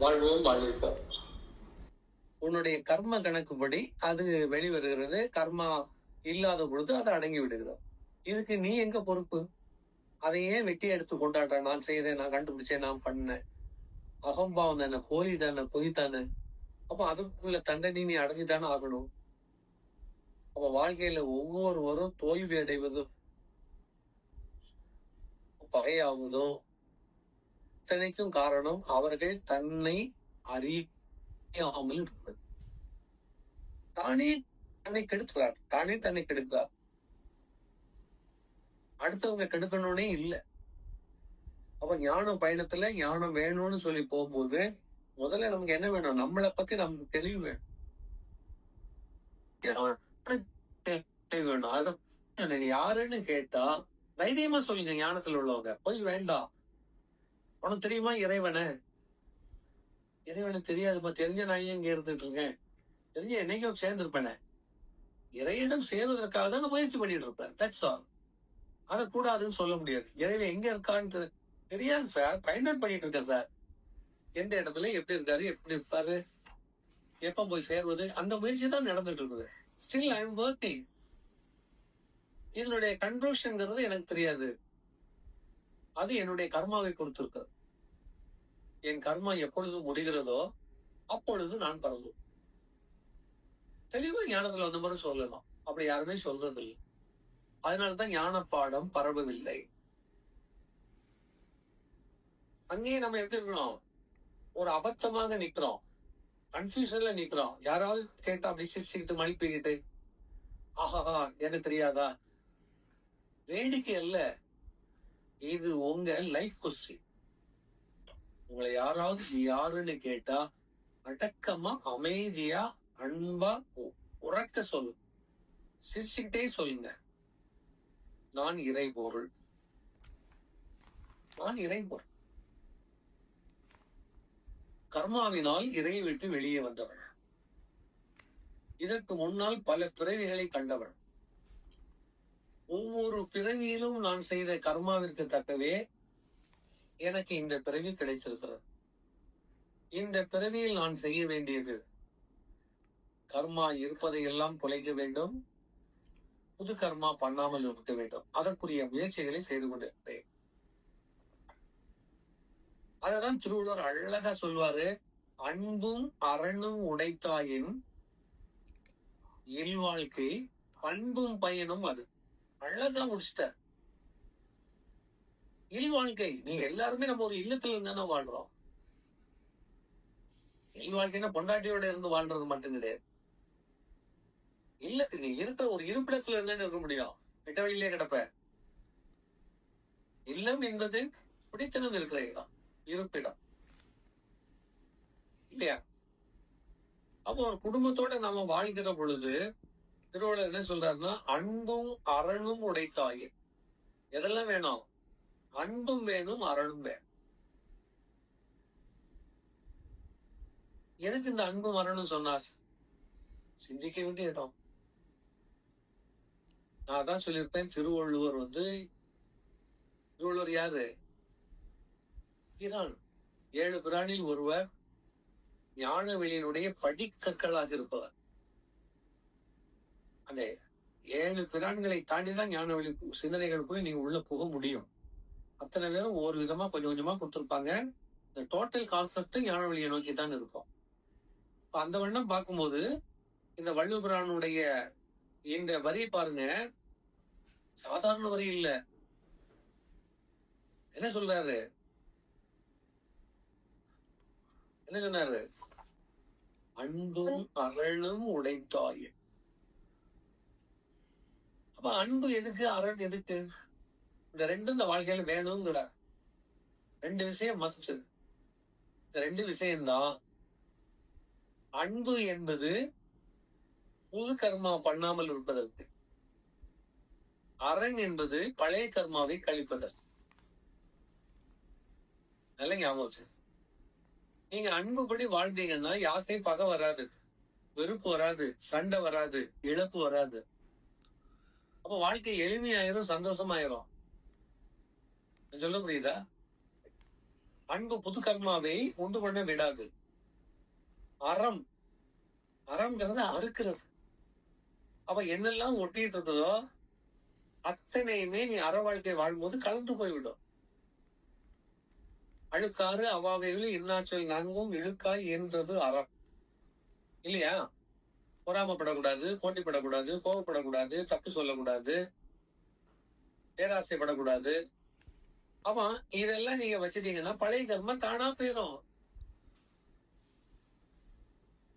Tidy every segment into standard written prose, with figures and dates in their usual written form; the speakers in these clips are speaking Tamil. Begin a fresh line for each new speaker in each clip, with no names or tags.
வாழ்வோம் வாழ்விப்போம். உன்னுடைய கர்ம கணக்குப்படி அது வெளிவருகிறது. கர்மா இல்லாத பொழுது அது அடங்கி விடுகிறது. இதுக்கு நீ எங்க பொறுப்பு? அதையே வெட்டி எடுத்து கொண்டாடுற. நான் செய்தேன், நான் கண்டுபிடிச்சேன், நான் பண்ணேன். அகம்பாவம் தானே, போலி தானே, பொய் தானே. அப்ப அதுக்குள்ள தண்டனை நீ அடைஞ்சுதானே ஆகணும். அப்ப வாழ்க்கையில ஒவ்வொருவரும் தோல்வி அடைவதும் பகையாவதும் இத்தனைக்கும் காரணம் அவர்கள் தன்னை அறியாமல் இருப்பது. தானே தன்னை கெடுக்கிறார், தானே தன்னை கெடுக்கிறார். அடுத்தவங்க கெடுக்கணும்னே இல்ல. அப்ப ஞானம் பயணத்துல ஞானம் வேணும்னு சொல்லி போகும்போது முதல்ல நமக்கு என்ன வேணும்? நம்மளை பத்தி நமக்கு தெளிவு வேணும். வேணும். அத யாருன்னு கேட்டா தைரியமா சொல்லுங்க. ஞானத்துல உள்ளவங்க போய் வேண்டாம். உனக்கு தெரியுமா இறைவனை? இறைவனுக்கு தெரியாதுப்பா. தெரிஞ்ச நான் ஏன் இங்க இருந்துட்டு இருக்கேன்? தெரிஞ்ச என்னைக்கும் சேர்ந்திருப்பேனே. இறையிடம் சேர்வதற்காக தான் நான் முயற்சி பண்ணிட்டு இருப்பேன். That's all. அத கூடாதுன்னு சொல்ல முடியாது. இறைவன் எங்க இருக்கான்னு தெரியாது சார். பயன்படுத்தி பண்ணிட்டு இருக்கேன் சார். எந்த இடத்துல எப்படி இருக்காரு, எப்படி இருப்பாரு, எப்ப போய் சேர்வது, அந்த முயற்சி தான் நடந்துட்டு இருக்குது. Still I am working. இதனுடைய கன்க்ளூஷன்ங்கிறது எனக்கு தெரியாது. அது என்னுடைய கர்மாவை பொறுத்திருக்கு. என் கர்மா எப்பொழுது முடிகிறதோ அப்பொழுது நான் பரவும். தெளிவா ஞானத்துல வந்த மாதிரி சொல்லலாம். அப்படி யாருமே சொல்றது இல்லை. அதனாலதான் ஞான பாடம் பரவவில்லை. அங்கேயே நம்ம எப்படி இருக்கணும்? ஒரு அபத்தமாக நிக்கிறோம், கன்ஃபியூஷன்ல நிக்கிறோம். யாராவது கேட்டா அப்படி சிரிச்சுக்கிட்டு மழை பெய்யிட்டு ஆஹா எனக்கு தெரியாதா? வேடிக்கை அல்ல, இது உங்க லைஃப் கொஸ்டின். உங்களை யாராவது நீ யாருன்னு கேட்டா அடக்கமா அமைதியா அன்பா உறக்க சொல்லு, சிரிச்சுக்கிட்டே சொல்லுங்க. நான் இறைபொருள், நான் இறைபொருள். கர்மாவினால் இறையை விட்டு வெளியே வந்தவன். இதற்கு முன்னால் பல பிறவிகளை கண்டவன். ஒவ்வொரு பிறவியிலும் நான் செய்த கர்மாவிற்கு தக்கவே எனக்கு இந்த பிறவி கிடைத்திருக்கிறது. இந்த பிறவியில் நான் செய்ய வேண்டியது கர்மா இருப்பதையெல்லாம் குலைக்க வேண்டும், புது கர்மா பண்ணாமல் இருக்க வேண்டும். அதற்குரிய முயற்சிகளை செய்து கொண்டிருக்கிறேன். அததான் திருவள்ளுவர் அழகா சொல்வாரு, அன்பும் அரணும் உடைத்தாயின் இல்வாழ்க்கை பண்பும் பயனும் அது. அழகா முடிச்சிட்டார். இல்வாழ்க்கை, நீங்க எல்லாருமே நம்ம ஒரு இல்லத்துல இருந்தானே வாழ்றோம். இல்வாழ்க்கைன்னா பொண்டாட்டியோட இருந்து வாழ்றது மட்டும் கிடையாது. இல்ல, நீ இருக்கிற ஒரு இருப்பிடத்துல இருந்தானே இருக்க முடியும். வெட்ட வழியிலே கிடப்ப. இல்லம் என்பது பிடித்தனம் இருக்கிற இடம், இருப்பிடம் இல்லையா? அப்போ ஒரு குடும்பத்தோட நாம வாழ்கிற பொழுது திருவள்ளுவர் என்ன சொல்றாருன்னா, அன்பும் அரணும் உடைத்தாயே. எதெல்லாம் வேணும்? அன்பும் வேணும், அரணும் வேணும். எதுக்கு இந்த அன்பும் அரணும் சொன்னார்? சிந்திக்க வேண்டிய இடம். நான் தான் சொல்லியிருப்பேன், திருவள்ளுவர் யாரு? பிரான். 7 பிரானில் ஒருவர், ஞான வெளியினுடைய படிக்கற்களாக இருப்பவர். அந்த 7 பிரான்களை தாண்டிதான் ஞான வெளி சிந்தனைகளுக்குள்ள நீங்க உள்ள போக முடியும். அத்தனை பேரும் ஒவ்வொரு விதமா கொஞ்சம் கொஞ்சமா கொடுத்திருப்பாங்க. இந்த டோட்டல் கான்செப்ட் ஞான வெளியை நோக்கி தான் இருக்கும். அந்த வண்ணம் பார்க்கும்போது இந்த வள்ளுவபிரானுடைய இந்த வரி பாருங்க, சாதாரண வரி இல்ல. என்ன சொல்றாரு? என்ன சொன்னாரு? அன்பும் அரணும் உடைத்தாய். அப்ப அன்பு எதுக்கு, அரண் எதுக்கு? இந்த ரெண்டும் இந்த வாழ்க்கையில வேணுங்கிற 2 விஷயம் மஸ்ட். இந்த 2 விஷயம்தான். அன்பு என்பது புது கர்மா பண்ணாமல் இருப்பதற்கு, அரண் என்பது பழைய கர்மாவை கழிப்பதற்கு. நல்ல ஞாபகம். நீங்க அன்புபடி வாழ்ந்தீங்கன்னா யார்கிட்டையும் பகை வராது, வெறுப்பு வராது, சண்டை வராது, இழப்பு வராது. அப்ப வாழ்க்கை எளிமையாயிரும், சந்தோஷமாயிரும். சொல்ல புரியுதா? அன்பு புது கர்மாவை உண்டு பண்ண விடாது. அறம், அறம்ங்கிறது அறுக்கிறது. அப்ப என்னெல்லாம் ஒட்டிட்டு இருக்குதோ அத்தனையுமே நீ அற வாழ்க்கை வாழும்போது கலந்து போய்விடும். அழுக்காறு அவாவையில் இன்னாச்சொல் நான்கும் இழுக்காய் என்றது அறம் இல்லையா? பொறாமப்படக்கூடாது, போட்டிப்படக்கூடாது, கோபப்படக்கூடாது, தப்பு சொல்லக்கூடாது, பேராசைப்படக்கூடாது. ஆமா, இதெல்லாம் நீங்க வச்சுட்டீங்கன்னா பழைய கர்மம் தானா போயிடும்.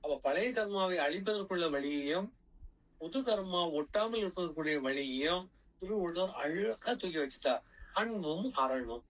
அப்ப பழைய கர்மாவை அழிப்பதற்குள்ள வழியையும் புது கர்மா ஒட்டாமல் இருப்பதற்குரிய வழியையும் திருவள்ளுவர் அழகா தூக்கி வச்சுட்டா. அன்பும் அரணும்.